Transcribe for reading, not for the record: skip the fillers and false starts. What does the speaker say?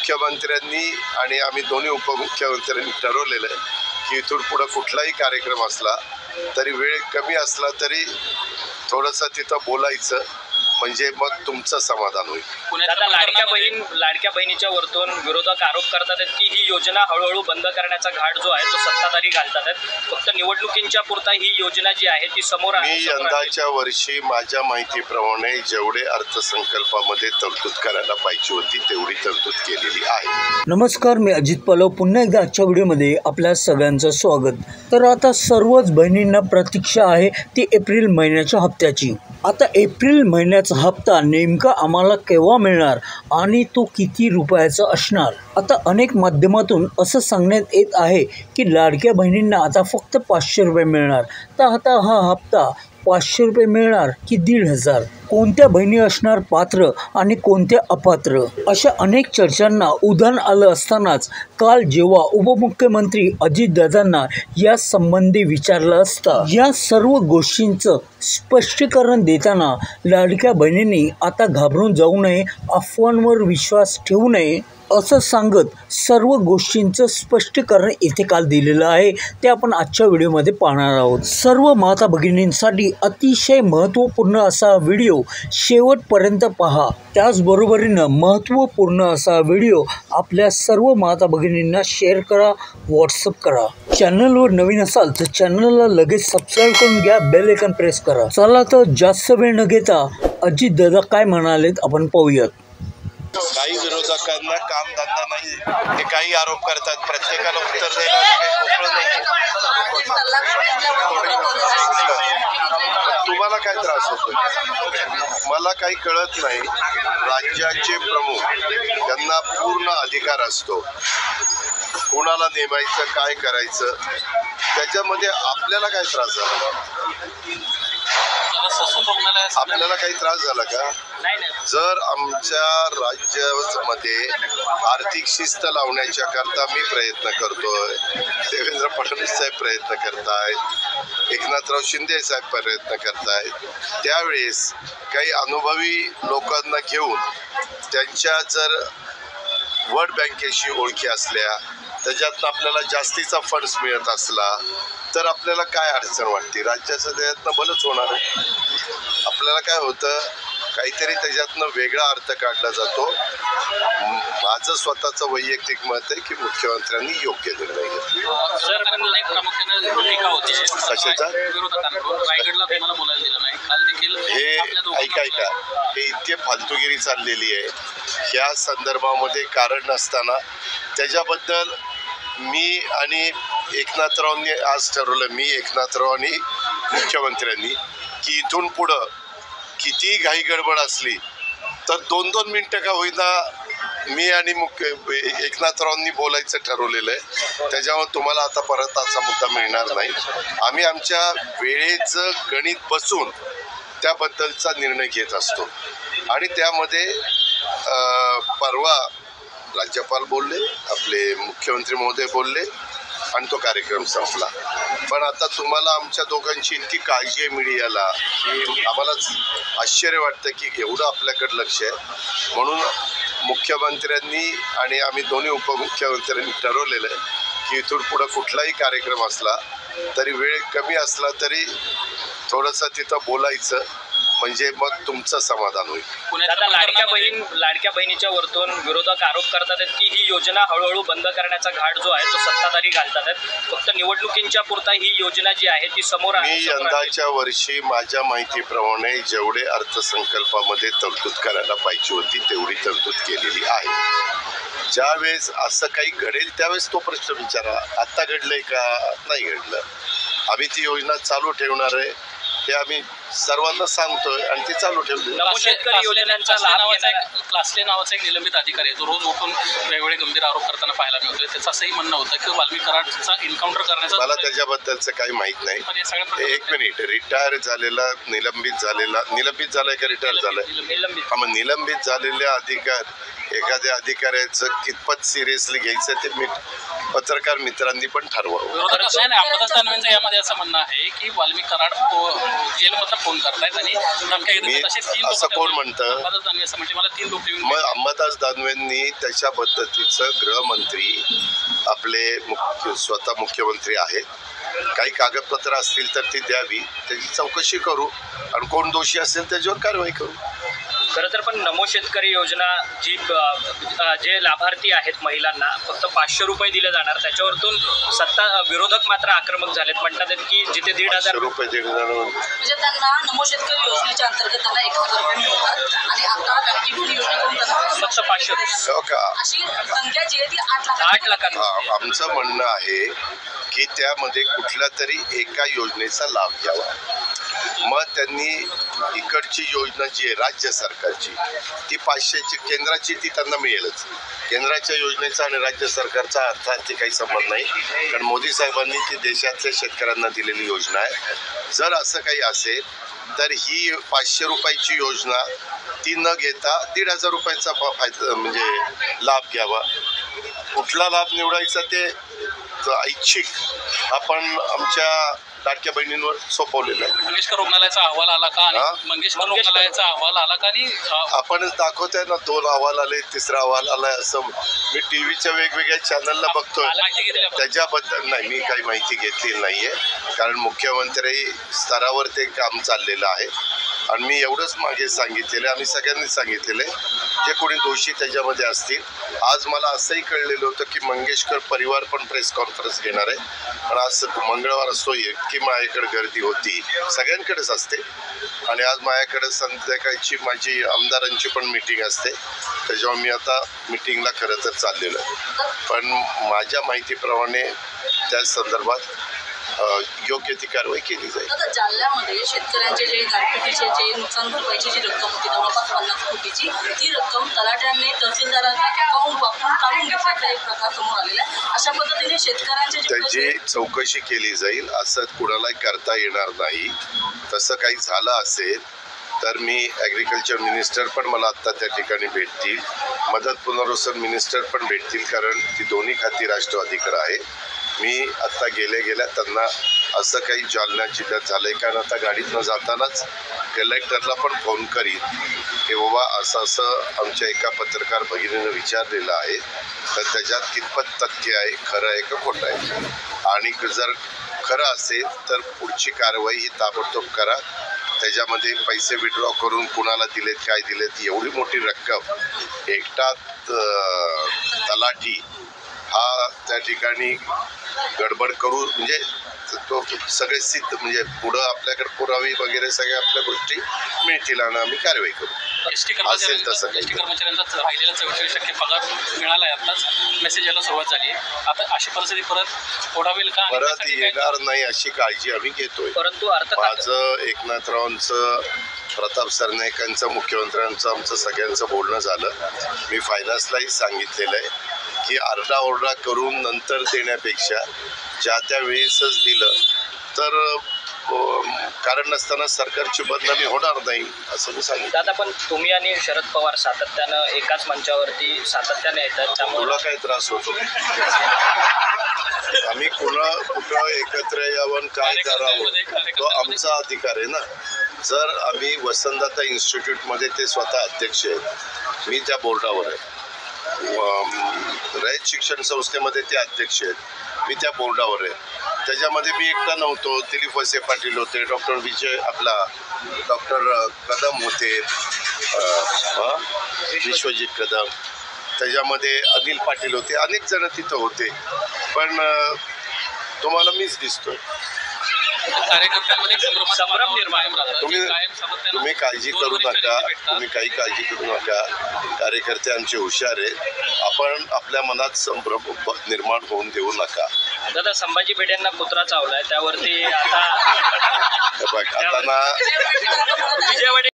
मुख्यमंत्र्यांनी आणि आम्ही दोन्ही उपमुख्यमंत्र्यांनी ठरवलेलं आहे की इथून पुढे कुठलाही कार्यक्रम असला तरी वेळ कमी असला तरी थोडंसं तिथं बोलायचं, म्हणजे मग तुमचं समाधान होईल. आता लाडक्या बहिणीच्या वरतून विरोधक आरोप करतात आहेत की ही योजना हळूहळू बंद करण्याचा घाट जो आहे तो सत्ताधारी घालतात आहेत. फक्त निवडणुकींच्या पुरता ही योजना जी आहे ती समोर आहे. मी यंदाच्या वर्षी माझ्या माहितीप्रमाणे जेवढे अर्थसंकल्पामध्ये तरतूद करायला पाहिजे होती तेवढी तरतूद केलेली आहे. नमस्कार, मी अजित पलव. पुन्हा एकदा आजच्या व्हिडिओमध्ये आपल्या सगळ्यांचं स्वागत. तर आता सर्वच बहिणींना प्रतीक्षा आहे ती एप्रिल महिन्याच्या हप्त्याची. आता एप्रिल महिन्याचा हप्ता नेमका आम्हाला केव्हा मिळणार आणि तो किती रुपयाचा असणार? आता अनेक माध्यमातून असं सांगण्यात येत आहे की लाडक्या बहिणींना आता फक्त 500 रुपये मिळणार. तर आता हा हप्ता 500 रुपये मिळणार की 1,500? कोणत्या बहिणी असणार पात्र आणि कोणत्या अपात्र? अशा अनेक चर्चांना उधाण आलं असतानाच काल जेव्हा उपमुख्यमंत्री अजितदादांना या संबंधी विचारलं असता या सर्व गोष्टींचं स्पष्टीकरण देताना लाडक्या बहिणींनी आता घाबरून जाऊ नये, अफवांवर विश्वास ठेवू नये असं सांगत सर्व गोष्टींचं स्पष्टीकरण इथे काल दिलेलं आहे. ते आपण आजच्या व्हिडिओमध्ये पाहणार आहोत. सर्व माता भगिनींसाठी अतिशय महत्त्वपूर्ण असा व्हिडिओ शेवटपर्यंत पहा. त्याचबरोबरीनं महत्त्वपूर्ण असा व्हिडिओ आपल्या सर्व माता भगिनींना शेअर करा, व्हॉट्सअप करा. चॅनलवर नवीन असाल तर चॅनलला लगेच सबस्क्राईब करून घ्या, बेल आयकॉन प्रेस करा. चला तर जास्त वेळ न घेता अजितदादा काय म्हणालेत आपण पाहूयात. काही विरोधकांना काम धंदा नाही, ते काही आरोप करतात. प्रत्येकाला उत्तर द्यायला काही मोकळं नाही. तुम्हाला काय त्रास होतो? मला काही कळत नाही. राज्याचे प्रमुख त्यांना पूर्ण अधिकार असतो कोणाला नेमायचं, काय करायचं, त्याच्यामध्ये आपल्याला काय त्रास झाला? आपल्याला काही त्रास झाला का? जर आमच्या राज्यामध्ये आर्थिक शिस्त लावण्याच्या करता मी प्रयत्न करतोय, देवेंद्र फडणवीस साहेब प्रयत्न करतायत, एकनाथराव शिंदे साहेब प्रयत्न करतायत, त्यावेळेस काही अनुभवी लोकांना घेऊन त्यांच्या जर वर्ल्ड बँकेशी ओळखी असल्या, त्याच्यातनं आपल्याला जास्तीचा फंड्स मिळत असला तर आपल्याला काय अडचण वाटते? राज्याचं त्याच्यातनं भलंच होणार आहे. आपल्याला काय होतं, काहीतरी त्याच्यातनं वेगळा अर्थ काढला जातो. माझं स्वतःचं वैयक्तिक मत आहे की मुख्यमंत्र्यांनी योग्य निर्णय घेतला. हे ऐका, हे इतके फालतूगिरी चाललेली आहे. ह्या संदर्भामध्ये कारण नसताना त्याच्याबद्दल मी आणि एकनाथरावांनी आज ठरवलं, मी एकनाथराव आणि मुख्यमंत्र्यांनी, की इथून पुढं किती घाई गडबड असली तर 2-2 मिनटं का होईना मी आणि एकनाथरावांनी बोलायचं ठरवलेलं आहे. त्याच्यामुळे तुम्हाला आता परत असा मुद्दा मिळणार नाही. आम्ही आमच्या वेळेचं गणित बसून त्याबद्दलचा निर्णय घेत असतो आणि त्यामध्ये परवा राज्यपाल बोलले, आपले मुख्यमंत्री महोदय बोलले आणि तो कार्यक्रम संपला. पण आता तुम्हाला आमच्या दोघांची इतकी काळजी आहे मीडियाला की आम्हाला आश्चर्य वाटतं की एवढं आपल्याकडे लक्ष आहे. म्हणून मुख्यमंत्र्यांनी आणि आम्ही दोन्ही उपमुख्यमंत्र्यांनी ठरवलेलं आहे की इथून पुढे कुठलाही कार्यक्रम असला तरी वेळ कमी असला तरी थोडंसं तिथं बोलायचं, म्हणजे मग तुमचं समाधान होईल. आता लाडक्या बहिणीच्या वरतून विरोधक आरोप करतात आहेत की ही योजना हळूहळू बंद करण्याचा घाट जो आहे तो सत्ताधारी घालतात आहेत. फक्त निवडणुकींच्या पुरता ही योजना जी आहे ती समोर आहे. मी यंदाच्या वर्षी माझ्या माहितीप्रमाणे जेवढे अर्थसंकल्पामध्ये तरतूद करायला पाहिजे होती तेवढी तरतूद केलेली आहे. ज्यावेळेस असं काही घडेल त्यावेळेस तो प्रश्न विचारा. आता घडलंय का? नाही घडलं. आम्ही ती योजना चालू ठेवणार आहे, ते आम्ही सर्वांना सांगतोय आणि ते चालू ठेवले. शेतकरी योजनांचा लाभ क्लासले नावाचा एक निलंबित अधिकारी आहे जो रोज उठून वेगवेगळे गंभीर आरोप करताना पाहायला मिळतोय. त्याचं असंही म्हणणं होतं की वाल्मिक कराडचा एन्काउंटर करण्याचा. मला त्याच्याबद्दलचं काही माहित नाही. एक मिनिट, रिटायर झालेला, निलंबित झालाय का रिटायर झालाय? मग निलंबित झालेल्या एखाद्या अधिकाऱ्याचं कितपत सिरियसली घ्यायचं ते पत्रकार मित्रांनी पण ठरवावं. विरोधक नाही अंबादास दानवेंचं यामध्ये असं म्हणणं आहे की वाल्मिक कराड जेलमधला फोन करतायत आणि धमक्या घेतात. असे 3 असं कोण म्हणतं? अंबादास दानवे असं म्हणते, मला 3 लोक येऊन मग अंबादास दानवेंनी त्याच्या पद्धतीचं गृहमंत्री आपले स्वतः मुख्यमंत्री आहेत, काही कागदपत्र असतील तर ती द्यावी, त्याची चौकशी करू आणि कोण दोषी असेल त्याच्यावर कारवाई करू. खरं तर पण नमो शेतकरी योजना जी जे लाभार्थी आहेत महिलांना फक्त 500 रुपये दिले जाणार, त्याच्यावरतून विरोधक मात्र आक्रमक झालेत. म्हणतात की जिथे 1,500 रुपये देणार म्हणजे त्यांना नमो शेतकरी योजनेच्या अंतर्गत त्यांना 1,000 रुपये मिळतात आणि आता लाडकी बहीण योजनेकडून त्यांना फक्त 500 रुपये. हो का? अशी संख्या जी आहे ती 8 लाखांची. आमचं म्हणणं आहे की त्यामध्ये कुठल्या तरी एका योजनेचा लाभ घ्यावा. मग त्यांनी इकडची योजना जी आहे राज्य सरकारची ती 500ची केंद्राची ती त्यांना मिळेलच. केंद्राच्या योजनेचा आणि राज्य सरकारचा अर्थार्थी काही संबंध नाही, कारण मोदी साहेबांनी ती देशातल्या शेतकऱ्यांना दिलेली योजना आहे. जर असं काही असेल तर ही 500 रुपयाची योजना ती न घेता 1,500 रुपयाचा फायदा म्हणजे लाभ घ्यावा. कुठला लाभ निवडायचा ते ऐच्छिक आपण आमच्या लाडक्या बहिणींवर सोपवलेलं आहे. मंगेशकर रुग्णालयाचा अहवाल आला का? आणि मंगेशकर रुग्णालयाचा अहवाल आला का? आणि आपणच दाखवतोय ना, 2 अहवाल आले, 3रा अहवाल आलाय. असं मी टीव्हीच्या वेगवेगळ्या चॅनलला बघतोय. त्याच्याबद्दल नाही, मी काही माहिती घेतली नाहीये, कारण मुख्यमंत्री स्तरावर ते काम चाललेलं आहे. आणि मी एवढंच मागे सांगितलेलं आहे, आम्ही सगळ्यांनी सांगितलेलं आहे, जे कोणी दोषी त्याच्यामध्ये असतील. आज मला असंही कळलेलं होतं की मंगेशकर परिवार पण प्रेस कॉन्फरन्स घेणार आहे, पण आज मंगळवार असतो की माझ्याकडे गर्दी होती, सगळ्यांकडेच असते. आणि आज माझ्याकडे संध्याकाळची माझी आमदारांची पण मीटिंग असते, त्याच्यामुळे मी आता मीटिंगला खरं तर चाललेलो आहे. पण माझ्या माहितीप्रमाणे त्या संदर्भात योग्य ती कारवाई केली जाईल. आता जालन्यामध्ये शेतकऱ्यांचे जे गारपिटीचे जे नुकसान भरपाईची जी रक्कम होती जवळपास 50 कोटीची, ती रक्कम तलाट्यांनी तहसीलदारांचा अकाउंट वापरून काढून घेतल्याचा एक प्रकार समोर आलेला आहे. अशा पद्धतीने शेतकऱ्यांचे त्याची चौकशी केली जाईल. असं कुणालाही करता येणार नाही. तसं काही झालं असेल तर मी ॲग्रिकल्चर मिनिस्टर पण मला आत्ता त्या ठिकाणी भेटतील, मदत पुनर्वसन मिनिस्टर पण भेटतील, कारण ती दोन्ही खाती राष्ट्रवादीकडे आहे. मी आत्ता गेल्या त्यांना असं काही जालना जिल्ह्यात झालं आहे, कारण आता गाडीतनं जातानाच कलेक्टरला पण फोन करीन की बाबा असं आमच्या एका पत्रकार भगिनीनं विचारलेलं आहे, तर त्याच्यात कितपत तथ्य आहे, खरं आहे का खोटं आहे. आणि जर खरं असेल तर पुढची कारवाई ही ताबडतोब करा. त्याच्यामध्ये पैसे विड्रॉ करून कुणाला दिलेत, काय दिलेत, एवढी मोठी रक्कम एकटा तलाठी हा त्या ठिकाणी गडबड करू, म्हणजे तो सगळे सिद्ध, म्हणजे पुढं आपल्याकडे पुरावे वगैरे सगळ्या आपल्या गोष्टी मिळतील आणि आम्ही कारवाई करू. एसटी कर्मचाऱ्यांचा राहिलेला 44% पगार मिळाला आहे. आताच मेसेज यायला सुरुवात झाली आहे. आता अशी परिस्थिती परत ओढावेल का? परत येणार नाही अशी काळजी आम्ही घेतोय. परंतु माझं एकनाथरावांचं, प्रताप सरनाईकांचं, मुख्यमंत्र्यांचं, आमचं सगळ्यांचं बोलणं झालं. मी फायनान्सलाही सांगितलेलं आहे की आरडाओरडा करून नंतर देण्यापेक्षा ज्या त्या वेळेसच दिलं तर कारण नसताना सरकारची बदनामी होणार नाही असं मी सांगितलं. दादा, पण तुम्ही आणि शरद पवार सातत्यानं एकाच मंचावरती सातत्याने येतात, त्यामुळे तुला काय त्रास होतो? आम्ही कुठं एकत्र यावं, काय करावं, तो आमचा अधिकार आहे ना. जर आम्ही वसंतदाता इन्स्टिट्यूटमध्ये ते स्वतः अध्यक्ष आहेत, मी त्या बोर्डावर आहे. रयत शिक्षण संस्थेमध्ये ते अध्यक्ष आहेत, मी त्या बोर्डावर आहे. त्याच्यामध्ये मी एकटा नव्हतो. दिलीप वसे पाटील होते, डॉक्टर कदम होते, विश्वजित कदम, त्याच्यामध्ये अनिल पाटील होते, अनेक जण तिथं होते. पण तुम्हाला मीच दिसतोय. कार्यकर्त्यांमध्ये संभ्रम निर्माण तुम्ही काळजी करू नका, तुम्ही काही काळजी करू नका. कार्यकर्ते आमचे हुशार आहेत, आपण आपल्या मनात संभ्रम निर्माण होऊन देऊ नका. दादा, संभाजी भिडेंना कुत्रा चावलाय, त्यावरती आता ना विजयवाडी